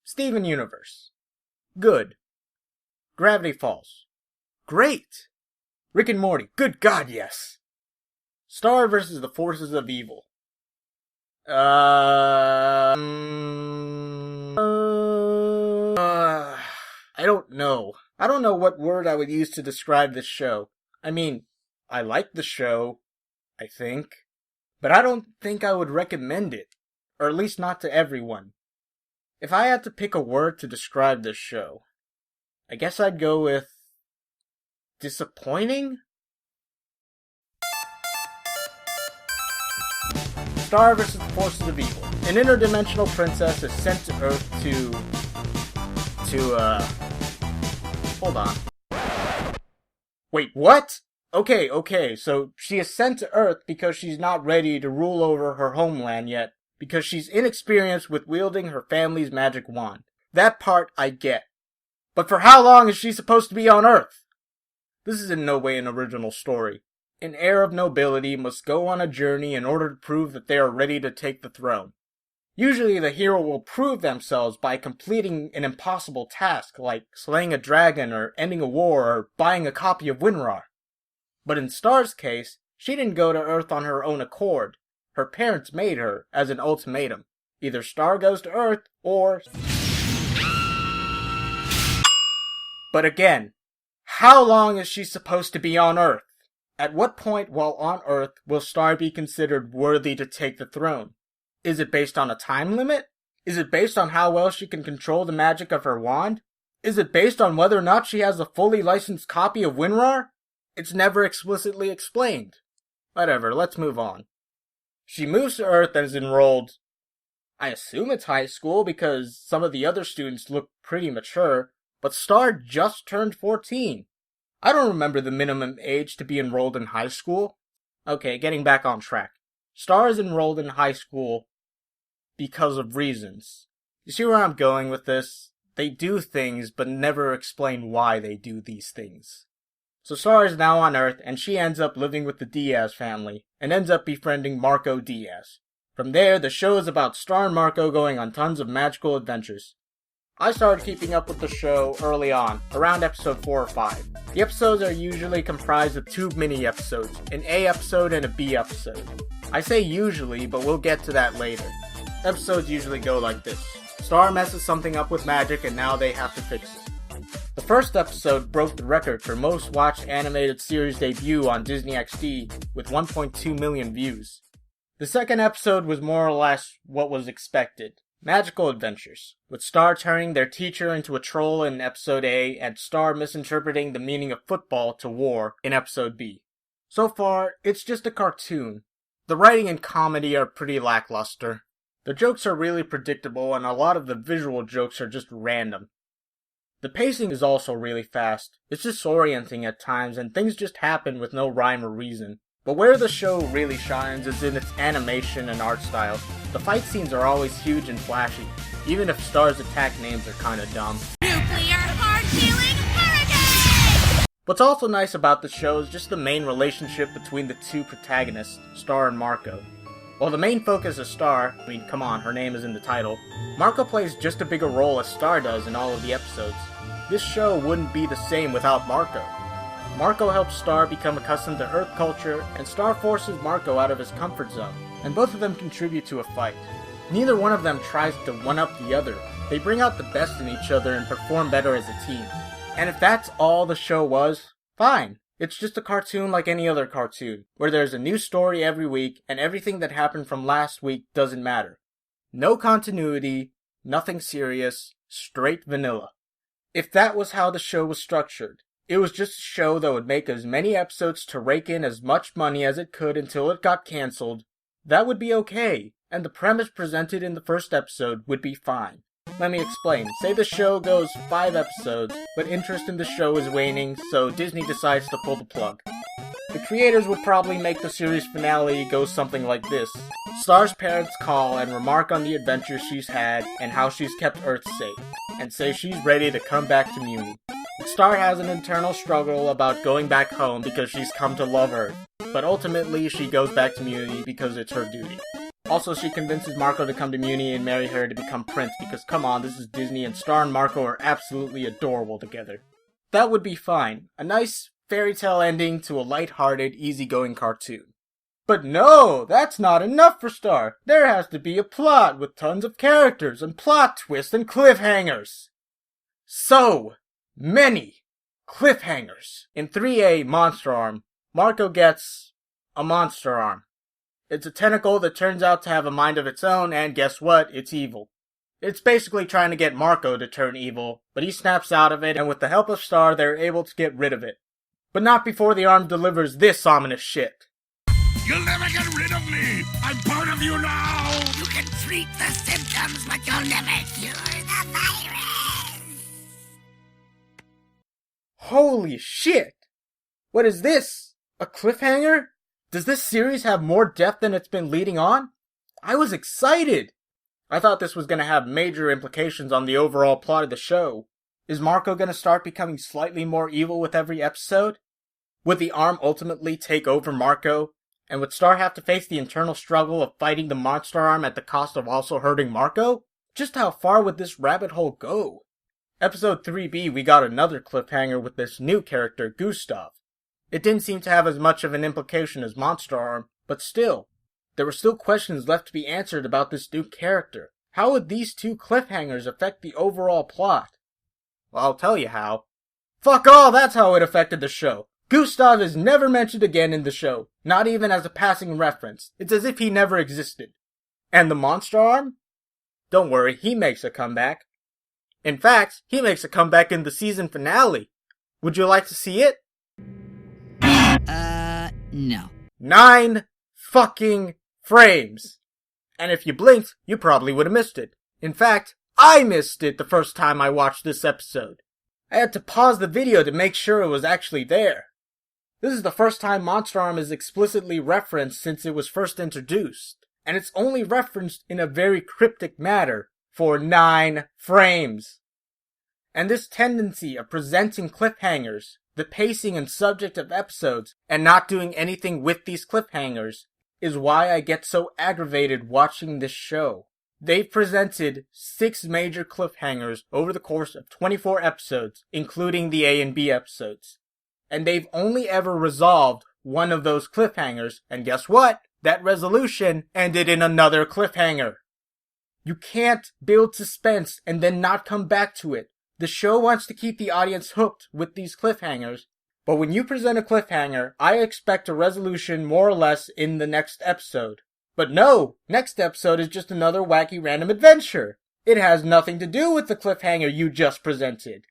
Steven Universe. Good. Gravity Falls. Great! Rick and Morty. Good God, yes! Star versus the Forces of Evil. I don't know. I don't know what word I would use to describe this show. I mean, I like the show, I think, but I don't think I would recommend it, or at least not to everyone. If I had to pick a word to describe this show, I guess I'd go with disappointing? Star vs. the Forces of Evil. An interdimensional princess is sent to Earth hold on. Wait, what? Okay, so she is sent to Earth because she's not ready to rule over her homeland yet, because she's inexperienced with wielding her family's magic wand. That part I get. But for how long is she supposed to be on Earth? This is in no way an original story. An heir of nobility must go on a journey in order to prove that they are ready to take the throne. Usually the hero will prove themselves by completing an impossible task like slaying a dragon or ending a war or buying a copy of WinRAR. But in Star's case, she didn't go to Earth on her own accord. Her parents made her as an ultimatum. Either Star goes to Earth or... But again, how long is she supposed to be on Earth? At what point while on Earth will Star be considered worthy to take the throne? Is it based on a time limit? Is it based on how well she can control the magic of her wand? Is it based on whether or not she has a fully licensed copy of WinRAR? It's never explicitly explained. Whatever, let's move on. She moves to Earth and is enrolled. I assume it's high school because some of the other students look pretty mature, but Star just turned 14. I don't remember the minimum age to be enrolled in high school. Okay, getting back on track. Star is enrolled in high school because of reasons. You see where I'm going with this? They do things, but never explain why they do these things. So Star is now on Earth, and she ends up living with the Diaz family, and ends up befriending Marco Diaz. From there, the show is about Star and Marco going on tons of magical adventures. I started keeping up with the show early on, around episode 4 or 5. The episodes are usually comprised of 2 mini-episodes, an A episode and a B episode. I say usually, but we'll get to that later. Episodes usually go like this. Star messes something up with magic and now they have to fix it. The first episode broke the record for most watched animated series debut on Disney XD with 1.2 million views. The second episode was more or less what was expected. Magical adventures, with Star turning their teacher into a troll in episode A and Star misinterpreting the meaning of football to war in episode B. So far, it's just a cartoon. The writing and comedy are pretty lackluster. The jokes are really predictable and a lot of the visual jokes are just random. The pacing is also really fast. It's disorienting at times and things just happen with no rhyme or reason. But where the show really shines is in its animation and art style. The fight scenes are always huge and flashy, even if Star's attack names are kinda dumb. Nuclear hard-killing hurricane! What's also nice about the show is just the main relationship between the two protagonists, Star and Marco. While the main focus is Star, I mean, come on, her name is in the title, Marco plays just as big a role as Star does in all of the episodes. This show wouldn't be the same without Marco. Marco helps Star become accustomed to Earth culture, and Star forces Marco out of his comfort zone, and both of them contribute to a fight. Neither one of them tries to one-up the other. They bring out the best in each other and perform better as a team. And if that's all the show was, fine. It's just a cartoon like any other cartoon, where there's a new story every week, and everything that happened from last week doesn't matter. No continuity, nothing serious, straight vanilla. If that was how the show was structured, it was just a show that would make as many episodes to rake in as much money as it could until it got cancelled, that would be okay, and the premise presented in the first episode would be fine. Let me explain. Say the show goes 5 episodes, but interest in the show is waning, so Disney decides to pull the plug. The creators would probably make the series finale go something like this. Star's parents call and remark on the adventures she's had and how she's kept Earth safe, and say she's ready to come back to Muni. Star has an internal struggle about going back home because she's come to love Earth, but ultimately she goes back to Muni because it's her duty. Also, she convinces Marco to come to Muni and marry her to become Prince, because come on, this is Disney and Star and Marco are absolutely adorable together. That would be fine. A nice fairy tale ending to a light-hearted, easygoing cartoon. But no, that's not enough for Star. There has to be a plot with tons of characters and plot twists and cliffhangers. So many cliffhangers. In 3A Monster Arm, Marco gets a monster arm. It's a tentacle that turns out to have a mind of its own, and guess what? It's evil. It's basically trying to get Marco to turn evil, but he snaps out of it, and with the help of Star, they're able to get rid of it. But not before the arm delivers this ominous shit. You'll never get rid of me! I'm part of you now! You can treat the symptoms, but you'll never cure the virus! Holy shit! What is this? A cliffhanger? Does this series have more depth than it's been leading on? I was excited! I thought this was going to have major implications on the overall plot of the show. Is Marco going to start becoming slightly more evil with every episode? Would the arm ultimately take over Marco? And would Star have to face the internal struggle of fighting the monster arm at the cost of also hurting Marco? Just how far would this rabbit hole go? Episode 3B, we got another cliffhanger with this new character, Gustav. It didn't seem to have as much of an implication as Monster Arm, but still, there were still questions left to be answered about this new character. How would these two cliffhangers affect the overall plot? Well, I'll tell you how. Fuck all, that's how it affected the show. Gustav is never mentioned again in the show, not even as a passing reference. It's as if he never existed. And the Monster Arm? Don't worry, he makes a comeback. In fact, he makes a comeback in the season finale. Would you like to see it? No. 9 fucking frames. And if you blinked, you probably would have missed it. In fact, I missed it the first time I watched this episode. I had to pause the video to make sure it was actually there. This is the first time Monster Arm is explicitly referenced since it was first introduced, and it's only referenced in a very cryptic manner for 9 frames. And this tendency of presenting cliffhangers, the pacing and subject of episodes, and not doing anything with these cliffhangers, is why I get so aggravated watching this show. They've presented 6 major cliffhangers over the course of 24 episodes, including the A and B episodes. And they've only ever resolved one of those cliffhangers, and guess what? That resolution ended in another cliffhanger. You can't build suspense and then not come back to it. The show wants to keep the audience hooked with these cliffhangers, but when you present a cliffhanger, I expect a resolution more or less in the next episode. But no, next episode is just another wacky random adventure. It has nothing to do with the cliffhanger you just presented.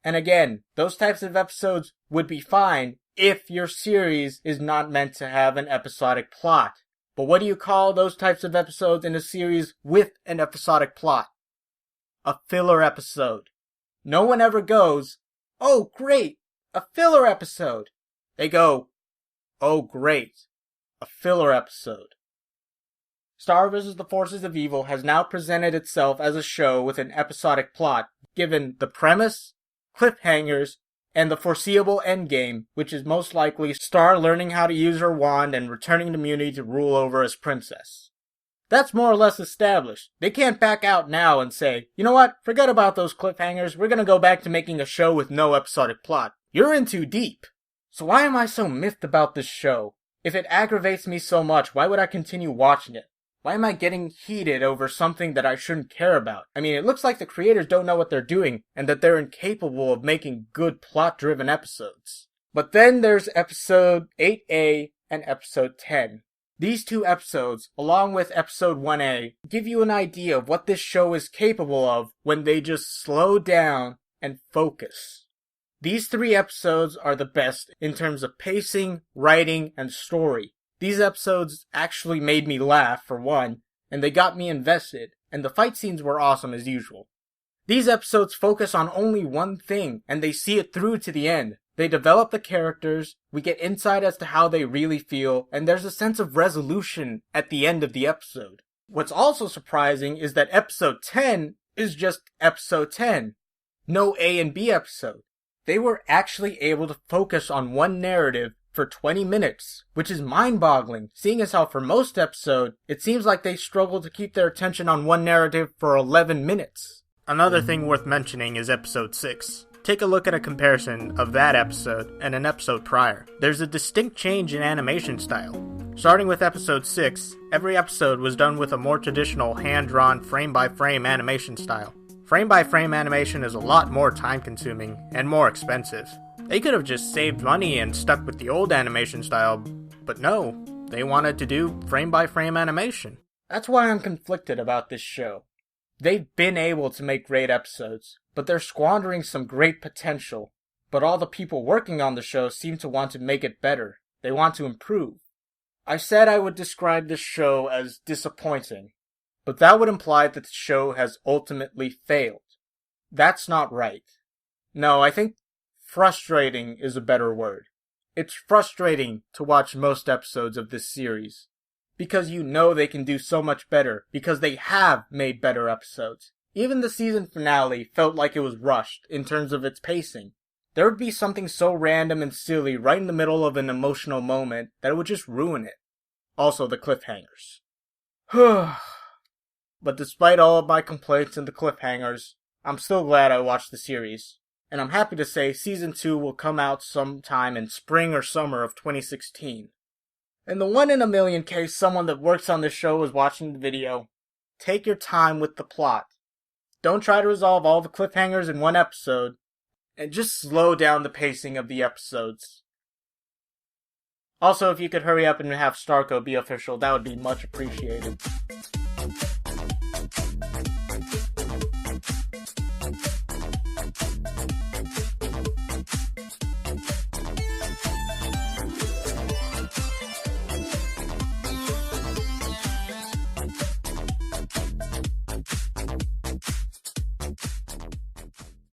And again, those types of episodes would be fine if your series is not meant to have an episodic plot. But what do you call those types of episodes in a series with an episodic plot? A filler episode. No one ever goes, "Oh great, a filler episode." They go, "Oh great, a filler episode." Star vs. the Forces of Evil has now presented itself as a show with an episodic plot, given the premise, cliffhangers, and the foreseeable endgame, which is most likely Star learning how to use her wand and returning to Muni to rule over as princess. That's more or less established. They can't back out now and say, you know what, forget about those cliffhangers, we're gonna go back to making a show with no episodic plot. You're in too deep. So why am I so miffed about this show? If it aggravates me so much, why would I continue watching it? Why am I getting heated over something that I shouldn't care about? I mean, it looks like the creators don't know what they're doing, and that they're incapable of making good plot-driven episodes. But then there's episode 8A and episode 10. These 2 episodes, along with episode 1A, give you an idea of what this show is capable of when they just slow down and focus. These 3 episodes are the best in terms of pacing, writing, and story. These episodes actually made me laugh, for one, and they got me invested, and the fight scenes were awesome as usual. These episodes focus on only one thing, and they see it through to the end. They develop the characters, we get insight as to how they really feel, and there's a sense of resolution at the end of the episode. What's also surprising is that episode 10 is just episode 10. No A and B episode. They were actually able to focus on one narrative for 20 minutes, which is mind-boggling, seeing as how for most episodes, it seems like they struggle to keep their attention on one narrative for 11 minutes. Another thing worth mentioning is episode 6. Take a look at a comparison of that episode and an episode prior. There's a distinct change in animation style. Starting with episode 6, every episode was done with a more traditional hand-drawn frame-by-frame animation style. Frame-by-frame animation is a lot more time-consuming and more expensive. They could have just saved money and stuck with the old animation style, but no, they wanted to do frame-by-frame animation. That's why I'm conflicted about this show. They've been able to make great episodes, but they're squandering some great potential. But all the people working on the show seem to want to make it better. They want to improve. I said I would describe this show as disappointing, but that would imply that the show has ultimately failed. That's not right. No, I think frustrating is a better word. It's frustrating to watch most episodes of this series, because you know they can do so much better, because they have made better episodes. Even the season finale felt like it was rushed in terms of its pacing. There would be something so random and silly right in the middle of an emotional moment that it would just ruin it. Also the cliffhangers. But despite all of my complaints and the cliffhangers, I'm still glad I watched the series. And I'm happy to say Season 2 will come out sometime in spring or summer of 2016. In the 1 in a million case someone that works on this show is watching the video, take your time with the plot. Don't try to resolve all the cliffhangers in one episode, and just slow down the pacing of the episodes. Also, if you could hurry up and have Starco be official, that would be much appreciated.